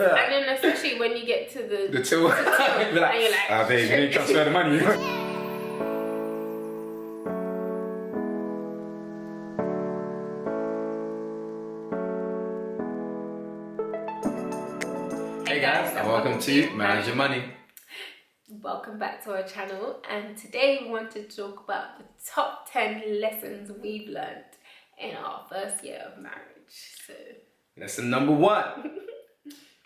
And then especially when you get to The till. Be like, and you're like, ah, babe, you didn't transfer the money. Hey guys, and welcome to Manage Your Money. Welcome back to our channel, and today we want to talk about the top 10 lessons we've learned in our first year of marriage. So, Lesson number 1.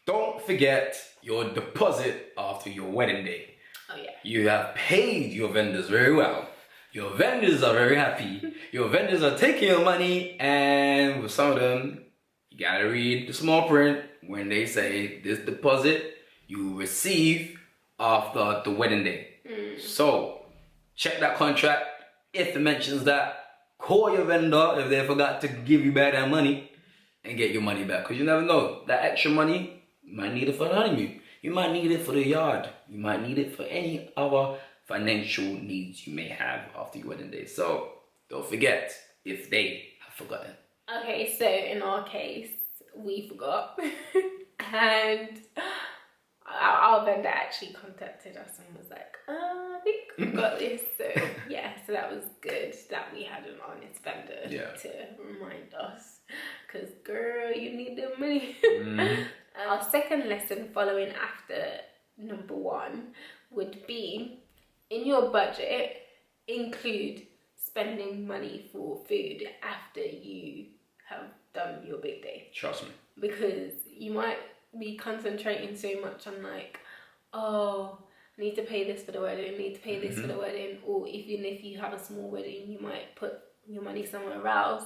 Don't forget your deposit after your wedding day. oh yeah. You have paid your vendors very well. Your vendors are very happy. Your vendors are taking your money, and with some of them, you gotta read the small print when they say this deposit you will receive after the wedding day. So check that contract. If it mentions that, call your vendor if they forgot to give you back that money and get your money back. Because you never know, that extra money, you might need it for the honeymoon. You might need it for the yard. You might need it for any other financial needs you may have after your wedding day. So don't forget if they have forgotten. Okay, so in our case, we forgot. And our vendor actually contacted us and was like, I think we've got this. So yeah, so that was good that we had an honest vendor to remind us. Because girl, you need the money. Our second lesson following after number 1 would be, in your budget, include spending money for food after you have done your big day. Trust me. Because you might be concentrating so much on like, oh, I need to pay this for the wedding, I need to pay this for the wedding, or even if you have a small wedding, you might put your money somewhere else.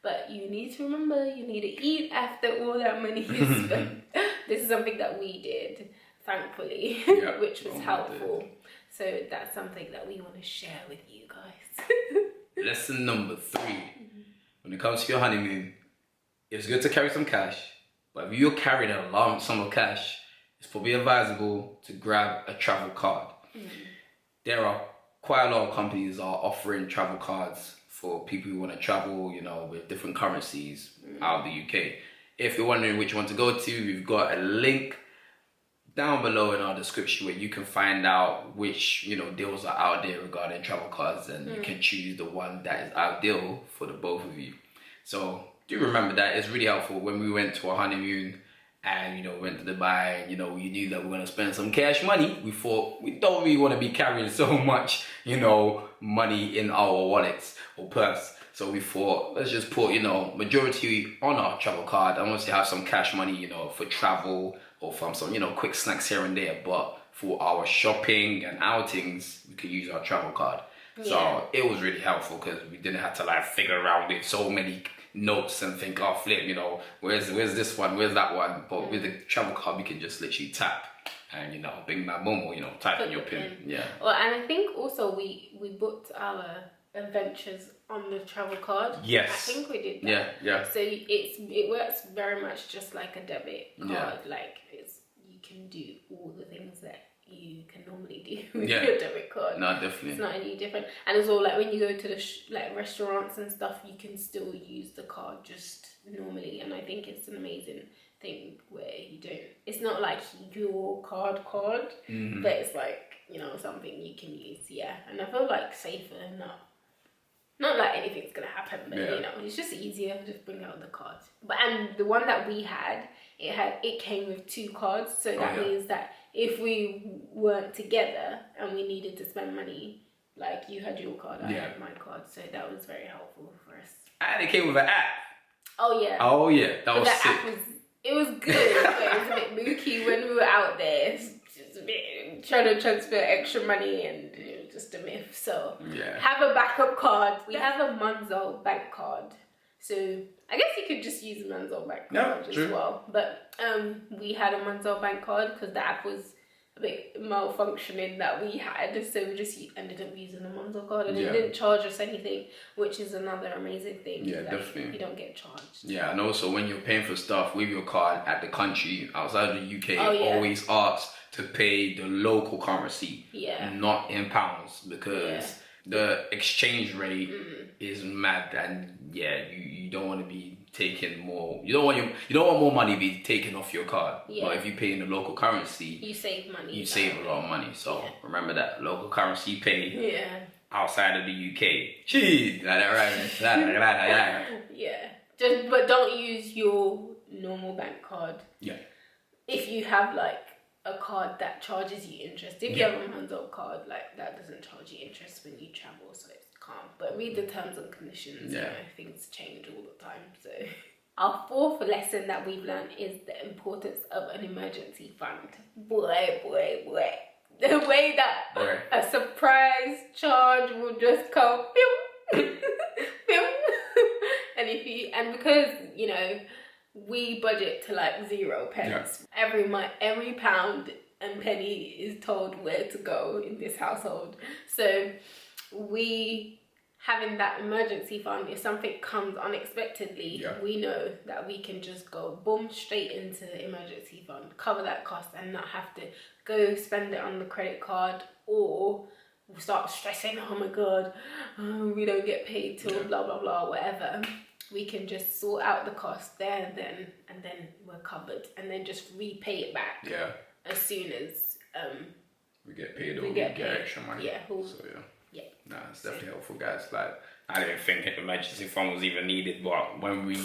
But you need to remember, you need to eat after all that money is spent. This is something that we did, thankfully, which was helpful. So that's something that we want to share with you guys. Lesson number 3. When it comes to your honeymoon, it's good to carry some cash. But if you're carrying a large sum of cash, it's probably advisable to grab a travel card. There are quite a lot of companies are offering travel cards for people who want to travel, you know, with different currencies out of the UK. If you're wondering which one to go to, we've got a link down below in our description where you can find out which, you know, deals are out there regarding travel cards, and you can choose the one that is ideal for the both of you. So do remember that it's really helpful. When we went to our honeymoon and, you know, went to Dubai, and, you know, you knew that we were going to spend some cash money, we thought we don't really want to be carrying so much, you know, money in our wallets or purse. So we thought, let's just put, you know, majority on our travel card, and once you have some cash money, you know, for travel or from some, you know, quick snacks here and there. But for our shopping and outings, we could use our travel card. So it was really helpful because we didn't have to like figure around with so many notes and think, oh flip, you know, where's this one, where's that one. But with the travel card, we can just literally tap and, you know, bing bang boom, or, you know, type in your pin. Well, and I think also we booked our adventures on the travel card. Yes, I think we did that. So it works very much just like a debit card. Like you can do all the things that you can normally do with your debit card. No, definitely. It's not any different. And it's all like when you go to the like restaurants and stuff, you can still use the card just normally. And I think it's an amazing thing where you don't, it's not like your card, but it's like, you know, something you can use. And I feel like safer, not like anything's gonna happen, but you know, it's just easier to just bring out the card. But and the one that we had, it came with 2 cards, so that means that if we weren't together and we needed to spend money, like you had your card, I had my card, so that was very helpful for us. And it came with an app. Oh yeah, that was sick. App was good, but it was a bit mooky when we were out there. Just a bit trying to transfer extra money, and it was just a myth. So have a backup card. We have a Monzo bank card, so I guess you could just use a Monzo bank card as well. But we had a Monzo bank card because the app was a bit malfunctioning that we had, so we just ended up using the Monzo card, and it didn't charge us anything, which is another amazing thing. Definitely. You don't get charged. And also when you're paying for stuff with your card at the country outside of the UK, always ask to pay the local currency, not in pounds, because the exchange rate is mad, and you don't want to be taking more. You don't want more money be taken off your card. Yeah. But if you pay in the local currency, you save money. you save a lot of money. So remember that local currency pay. Yeah. Outside of the UK. Jeez, like that, right? Yeah. But don't use your normal bank card. Yeah. If you have like a card that charges you interest. If you have a Manzo card, like that doesn't charge you interest when you travel, so it's calm. But read the terms and conditions. You know, things change all the time. So our fourth lesson that we've learned is the importance of an emergency fund. Boy. The way that a surprise charge will just come, pew, pew. And because, you know, we budget to like 0 pence. Every pound and penny is told where to go in this household. So we having that emergency fund, if something comes unexpectedly, we know that we can just go boom straight into the emergency fund, cover that cost, and not have to go spend it on the credit card or start stressing, oh my god, we don't get paid till blah blah blah, whatever. We can just sort out the cost there and then we're covered, and then just repay it back as soon as we get paid or we get extra money. Nah, it's definitely helpful, guys. Like, I didn't think an emergency fund was even needed, but when we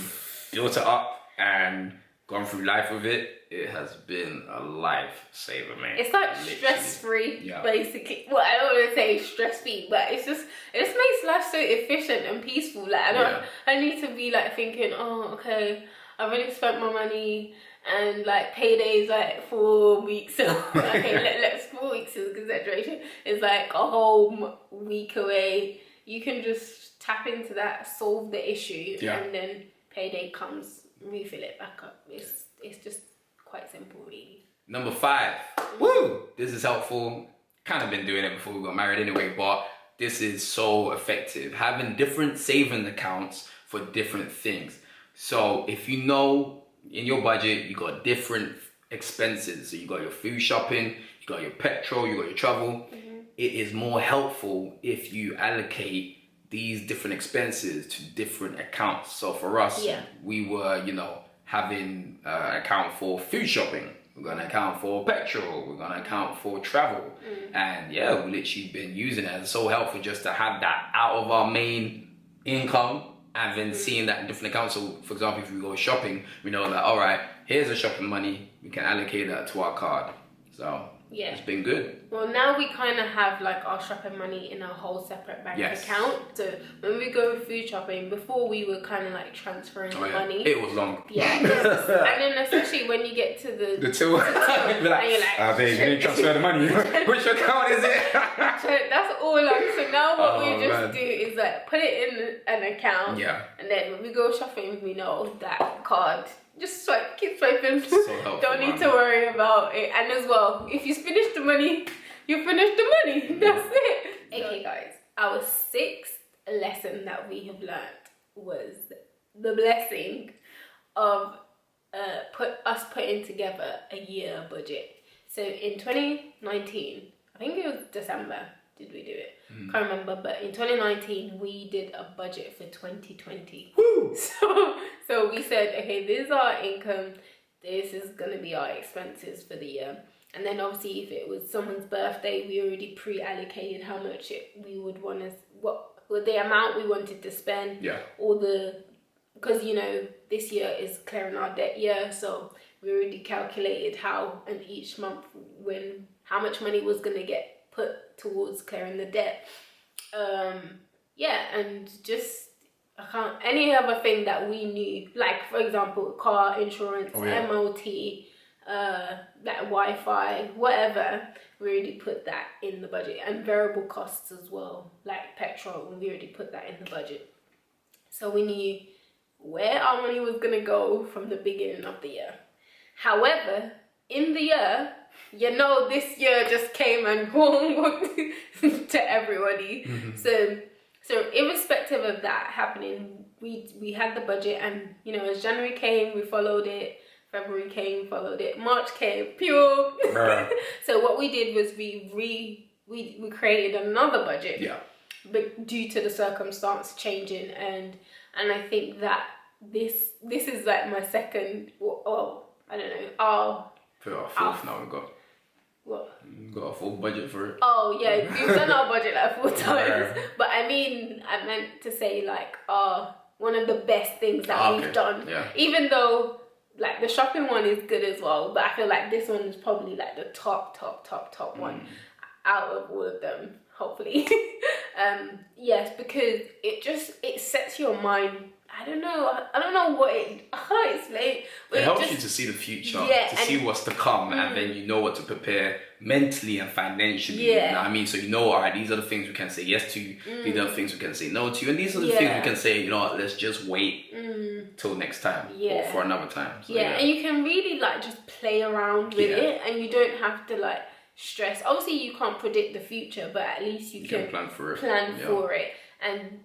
built it up and gone through life with it, it has been a lifesaver, man. It's like stress-free, basically. Well, I don't want to say stress-free, but it just makes life so efficient and peaceful. Like, I need to be like thinking, oh, okay, I've already spent my money, and like payday's like 4 weeks. So okay, let's 4 weeks is exaggeration. It's like a whole week away. You can just tap into that, solve the issue, and then payday comes, refill it back up. It's just quite simple, really. Number 5. Woo! This is helpful. Kind of been doing it before we got married anyway, but this is so effective. Having different saving accounts for different things. So if you know in your budget, you got different expenses. So you got your food shopping, you got your petrol, you got your travel. It is more helpful if you allocate these different expenses to different accounts. So for us, we were, you know, having an account for food shopping. We're going to account for petrol. We're going to account for travel. And we literally been using it. It's so helpful just to have that out of our main income and then seeing that in different accounts. So for example, if we go shopping, we know that, all right, here's the shopping money. We can allocate that to our card. So it's been good. Well, now we kind of have like our shopping money in a whole separate bank account. So when we go food shopping, before we were kind of like transferring the money. It was long. And then especially when you get to the till, you're like, babe, you didn't transfer the money. Which account is it? That's all long. So now what we just do is like put it in an account. And then when we go shopping, we know that card. Just swipe, keep swiping. So helpful, don't need to worry about it. And as well, if you finish the money, you finish the money. That's it. Okay, guys. Our 6th lesson that we have learned was the blessing of putting together a year budget. So in 2019, I think it was December, did we do it? Can't remember, but in 2019 we did a budget for 2020. Woo! So we said, okay, this is our income, this is gonna be our expenses for the year. And then obviously if it was someone's birthday, we already pre-allocated how much we would want to, what the amount we wanted to spend. Because you know, this year is clearing our debt year, so we already calculated how, and each month how much money was gonna get put towards clearing the debt. And just any other thing that we knew, like for example car insurance, MOT, like Wi-Fi, whatever, we already put that in the budget. And variable costs as well, like petrol, we already put that in the budget. So we knew where our money was gonna go from the beginning of the year. However, in the year, you know, this year just came and to everybody. So irrespective of that happening, we had the budget, and you know, as January came, we followed it. February came, followed it. March came, pew. So what we did was we created another budget. But due to the circumstance changing, and I think that this is like my second, I don't know, For our fourth now, what? we've got a full budget for it. Oh yeah, we've done our budget like 4 times. Yeah. But I meant to say like, one of the best things that we've done. Yeah. Even though like the shopping one is good as well, but I feel like this one is probably like the top one out of all of them, hopefully. Yes, because it sets your mind. I don't know what I can't explain. But It helps you to see the future, to see what's to come, and then you know what to prepare mentally and financially. You know what I mean? So you know, all right, these are the things we can say yes to, these are the things we can say no to, and these are the things we can say, you know what, let's just wait till next time or for another time. So, and you can really like just play around with it, and you don't have to like stress. Obviously, you can't predict the future, but at least you can plan for it. And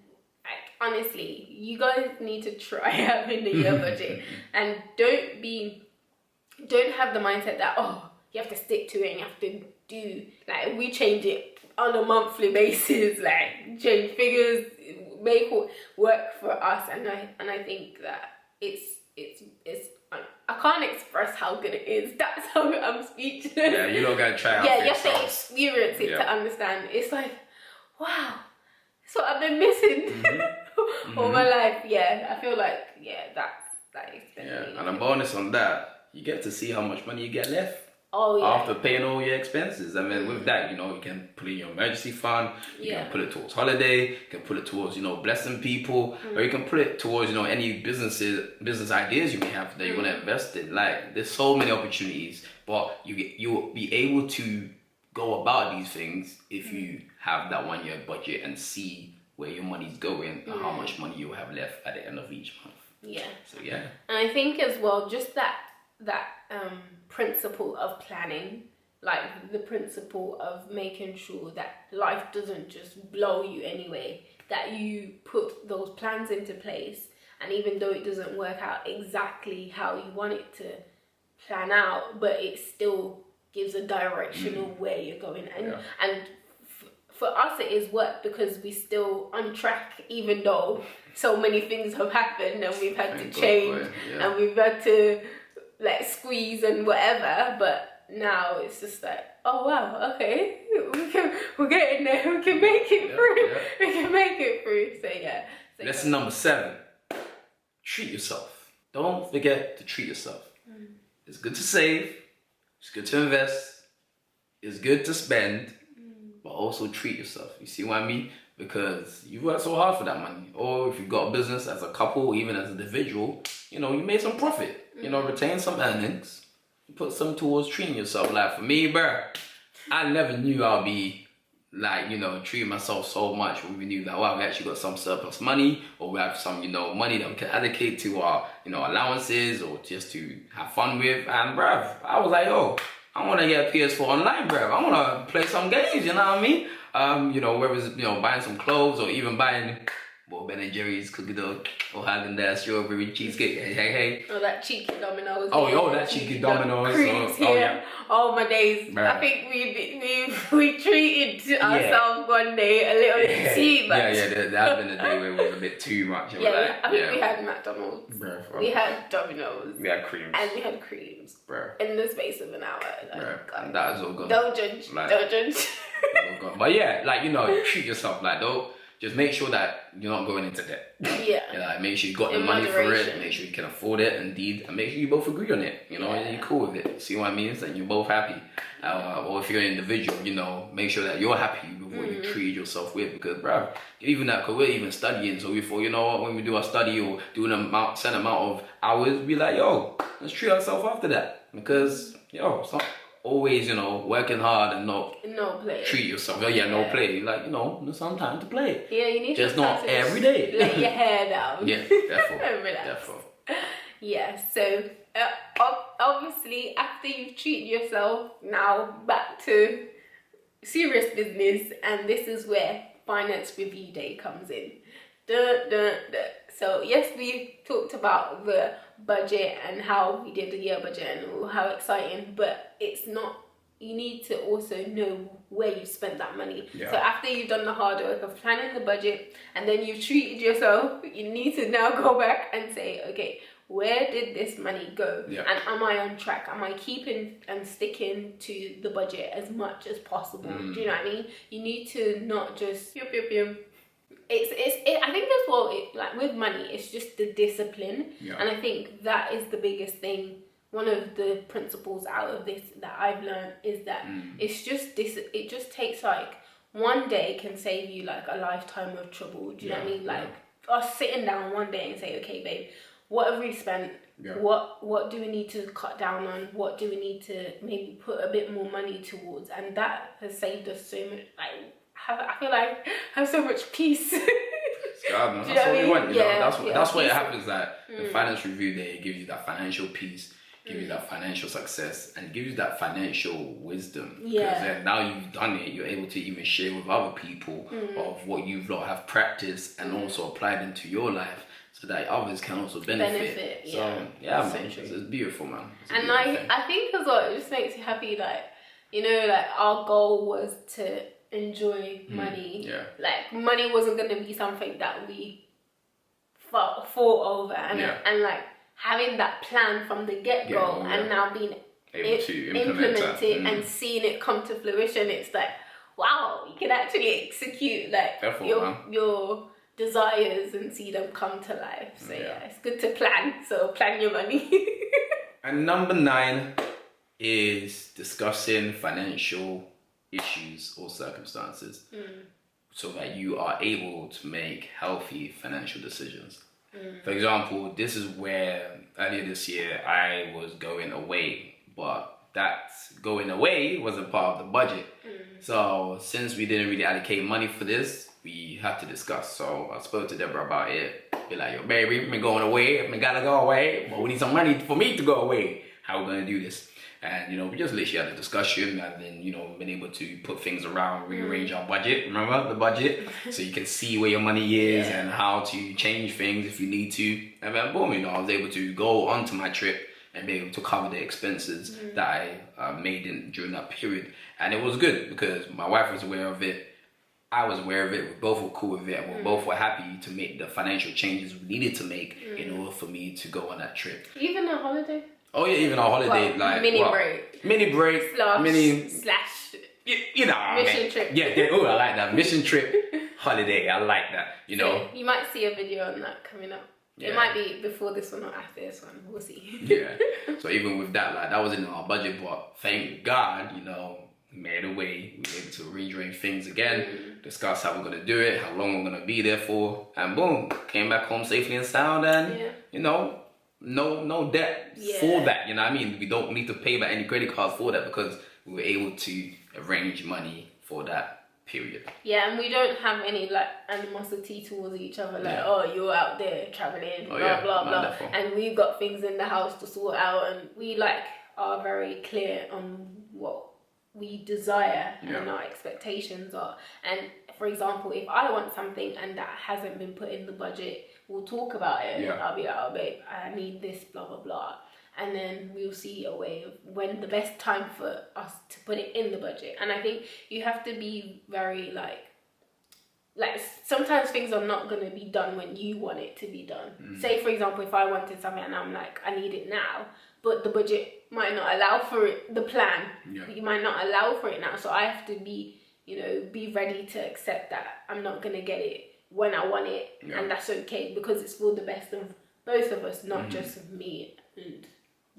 honestly, you guys need to try having the year budget, and don't have the mindset that you have to stick to it and you have to do like we change it on a monthly basis, like change figures, make it work for us, and I think that it's I can't express how good it is. That's how I'm speechless. Yeah, you don't gotta try out. Yeah, you have to experience it to understand. It's like, wow, that's what I've been missing all my life. Yeah, I feel like that is definitely. Yeah, and a bonus on that, you get to see how much money you get left. Oh yeah. After paying all your expenses, and then with that, you know, you can put it in your emergency fund. You can put it towards holiday. You can put it towards, you know, blessing people, or you can put it towards, you know, any business ideas you may have that you want to invest in. Like, there's so many opportunities, but you'll be able to go about these things if you have that 1 year budget and see where your money's going and how much money you have left at the end of each month. Yeah. So yeah. And I think as well, just that principle of planning, like the principle of making sure that life doesn't just blow you anyway, that you put those plans into place, and even though it doesn't work out exactly how you want it to plan out, but it still gives a direction of where you're going. And for us it is work because we're still on track, even though so many things have happened and we've had to change and we've had to like squeeze and whatever, but now it's just like, oh wow, okay, we're getting there, we can make it through. We can make it through. So yeah. Lesson number 7, treat yourself. Don't forget to treat yourself. It's good to save, it's good to invest, it's good to spend, but also treat yourself. You see what I mean? Because you worked so hard for that money. Or if you've got a business as a couple, even as an individual, you know, you made some profit. You know, retain some earnings, put some towards treating yourself. Like for me, bruh, I never knew I'd be like, you know, treating myself so much when we knew that, wow, we actually got some surplus money, or we have some, you know, money that we can allocate to our, you know, allowances or just to have fun with. And bruv, I was like, yo, I want to get a PS4 online, bruv. I want to play some games, you know what I mean? You know, whether it's, you know, buying some clothes or even buying Ben & Jerry's cookie dough or Häagen-Dazs strawberry cheesecake. Hey. Oh, that cheeky Domino's. Oh, that cheeky Domino's. Oh, my days. Right. I think we treated ourselves one day a little bit too much. Yeah, that has been a day where it was a bit too much. I think we had McDonald's. We had Domino's. We had creams. And we had creams. In the space of an hour. And that is all gone. Don't judge. Don't judge. But yeah, like, you know, treat yourself. Like, don't. Just make sure that you're not going into debt. Yeah. Like, make sure you got the money for it. Make sure you can afford it, indeed, and make sure you both agree on it. You know, and you're cool with it. See what I mean? So you're both happy. Or if you're an individual, you know, make sure that you're happy with what you treated yourself with. Because, bruv, even that, because we're even studying. So we thought, you know what, when we do our study or do a certain amount of hours, be like, yo, let's treat ourselves after that. Because, yo, it's not always, you know, working hard and not play. Treat yourself. No play. Like, you know, some time to play. Yeah, you need just not every day. Let your hair down. Yeah, therefore. Relax. Yeah, so obviously after you've treated yourself, now back to serious business, and this is where Finance Review Day comes in. So yes, we talked about the budget and how we did the year budget and how exciting, but it's not you need to also know where you spent that money. Yeah. So after you've done the hard work of planning the budget and then you've treated yourself, you need to now go back and say, okay, where did this money go? Yeah. And am I on track? Am I keeping and sticking to the budget as much as possible? Do you know what I mean? You need to not just I think that's what like with money, it's just the discipline. Yeah. And I think that is the biggest thing. One of the principles out of this that I've learned is that it's just it just takes like one day can save you like a lifetime of trouble. Do you know what I mean? Like us sitting down one day and say, okay, babe, what have we spent? Yeah. What do we need to cut down on? What do we need to maybe put a bit more money towards? And that has saved us so much. Like, I feel like I have so much peace. God, man, that's what we want. You know? That's what it happens. That the finance review day, it gives you that financial peace, gives you that financial success, and gives you that financial wisdom. Because then now you've done it, you're able to even share with other people of what you've have practiced and also applied into your life, so that others can also benefit. So man, it's beautiful, man. And I think as well, it just makes you happy. Like, you know, like our goal was to enjoy money. Like, money wasn't going to be something that we fought over, and like having that plan from the get-go and now being able to implement it and seeing it come to fruition. It's like, wow, you can actually execute like your desires and see them come to life. So it's good to plan. So plan your money. And number 9 is discussing financial issues or circumstances so that you are able to make healthy financial decisions. For example, this is where earlier this year I was going away, but that going away wasn't part of the budget. So since we didn't really allocate money for this, we had to discuss. So I spoke to Deborah about it. Be like, yo, baby, I'm going away. I gotta go away, but we need some money for me to go away. How we gonna do this? And, you know, we just literally had a discussion and then, you know, been able to put things around, rearrange our budget. Remember the budget? So you can see where your money is and how to change things if you need to. And then boom, you know, I was able to go onto my trip and be able to cover the expenses that I made during that period. And it was good because my wife was aware of it. I was aware of it. We both were cool with it. And we both were happy to make the financial changes we needed to make in order for me to go on that trip. Even a holiday? Oh yeah, even our holiday, like mini break, slash you know, mission trip. Yeah. Oh, I like that mission trip, holiday. I like that. You know, you might see a video on that coming up. It might be before this one or after this one. We'll see. So even with that, like that wasn't in our budget, but thank God, you know, we made a way. We were able to rearrange things again, discuss how we're gonna do it, how long we're gonna be there for, and boom, came back home safely and sound, and you know. No debt for that, you know what I mean? We don't need to pay back any credit cards for that because we were able to arrange money for that period. Yeah, and we don't have any like animosity towards each other, like, oh, you're out there traveling, blah, blah. And we've got things in the house to sort out, and we like are very clear on what we desire and our expectations are. And for example, if I want something and that hasn't been put in the budget, we'll talk about it. I'll be like, oh babe, I need this, blah blah blah, and then we'll see a way of when the best time for us to put it in the budget. And I think you have to be very like sometimes things are not going to be done when you want it to be done. Say for example, if I wanted something and I'm like, I need it now, but the budget might not allow for it, the plan you might not allow for it now, so I have to be, you know, be ready to accept that I'm not going to get it when I want it, and that's okay because it's for the best of both of us, not just of me. And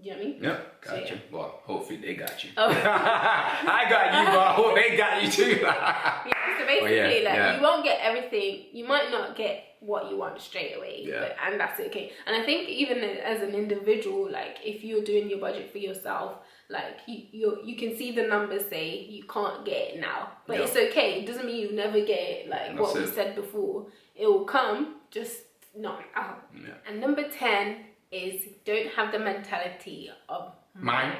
you know what I mean? Yeah, got you. Well, hopefully they got you. I got you, but I hope they got you too. So basically, you won't get everything. You might not get what you want straight away, and that's okay. And I think even as an individual, like if you're doing your budget for yourself, like you can see the numbers say you can't get it now, but it's okay. It doesn't mean you never get it. Like what we said before, it will come, just not out. And number 10 is don't have the mentality of mine.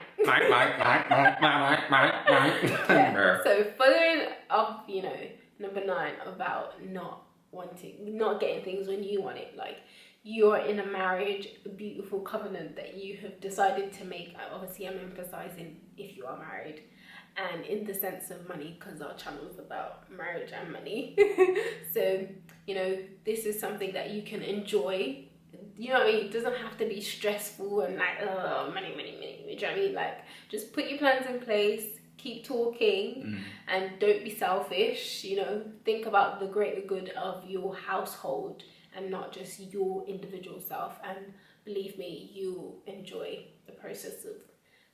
So following up, you know, number 9 about not getting things when you want it, like you're in a marriage, a beautiful covenant that you have decided to make. Obviously, I'm emphasizing if you are married, and in the sense of money, because our channel is about marriage and money. So, you know, this is something that you can enjoy. You know what I mean? It doesn't have to be stressful and like, oh, money. Do you know what I mean? Like, just put your plans in place, keep talking, and don't be selfish. You know, think about the greater good of your household and not just your individual self. And believe me, you'll enjoy the process of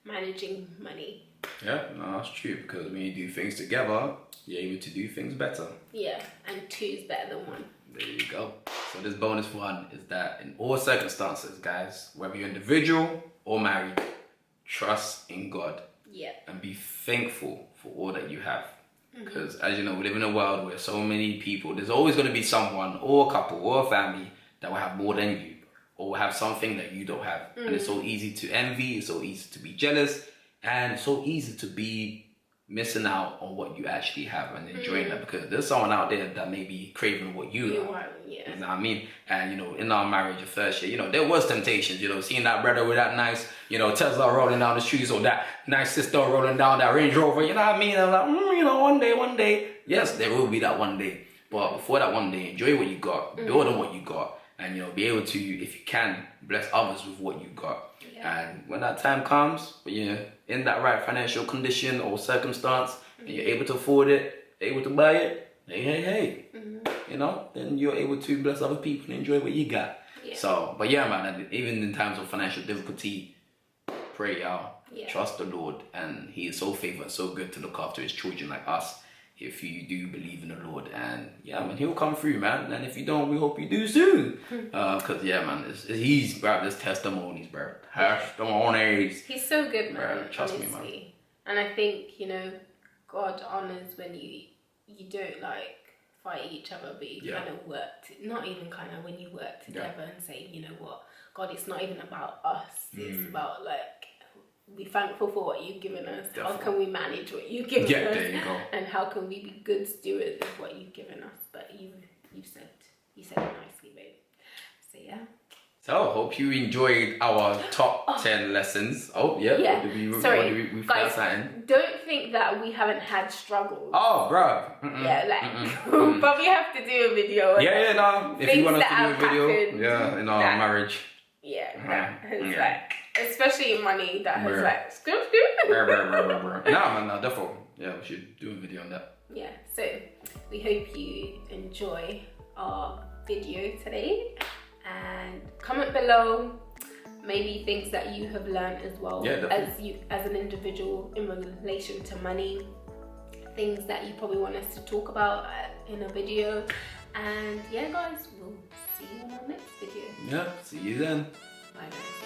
managing money. Yeah, no, that's true, because when you do things together, you're able to do things better. Yeah, and 2 is better than 1. There you go. So this bonus one is that in all circumstances, guys, whether you're individual or married, trust in God. Yeah. And be thankful for all that you have. Because as you know, we live in a world where so many people, there's always going to be someone or a couple or a family that will have more than you, or will have something that you don't have. And it's so easy to envy, it's so easy to be jealous, and it's so easy to be missing out on what you actually have and enjoying that, because there's someone out there that may be craving what you are. Yeah. You know what I mean? And you know, in our marriage, the first year, you know, there was temptations, you know, seeing that brother with that nice, you know, Tesla rolling down the streets, or that nice sister rolling down that Range Rover, you know what I mean? I'm like, you know, one day, yes, there will be that one day. But before that one day, enjoy what you got, build on what you got, and you know, be able to, if you can, bless others with what you got. And when that time comes, when you're in that right financial condition or circumstance, and you're able to afford it, able to buy it, hey, you know, then you're able to bless other people and enjoy what you got. So, but yeah, man, even in times of financial difficulty, pray, y'all. Trust the Lord, and He is so faithful and so good to look after His children like us, if you do believe in the Lord. And yeah, man, He'll come through, man. And if you don't, we hope you do soon. Because yeah, man, He's bro, there's testimonies, bro. Testimonies. He's so good, man. Bro, trust honestly. me, man. And I think, you know, God honors when you don't like fight each other, but you kind of work, not even kind of, when you work together and say, you know what, God, it's not even about us. It's about like, be thankful for what you've given us. Definitely. How can we manage what you've given us? There you go. And how can we be good stewards of what you've given us? But you said it nicely, babe. So yeah. So hope you enjoyed our top 10 lessons. Oh yeah. Sorry, guys. Don't think that we haven't had struggles. Oh, bro. Yeah, like but we have to do a video. No. If you want us to do a video, in our marriage. Yeah, that has like, especially in money, that has like scoop. No, definitely. Yeah, we should do a video on that. Yeah, so we hope you enjoy our video today, and comment below maybe things that you have learned as well, as an individual in relation to money, things that you probably want us to talk about in a video. And yeah, guys, we'll see you on our next video. Yeah, see you then. Bye, guys.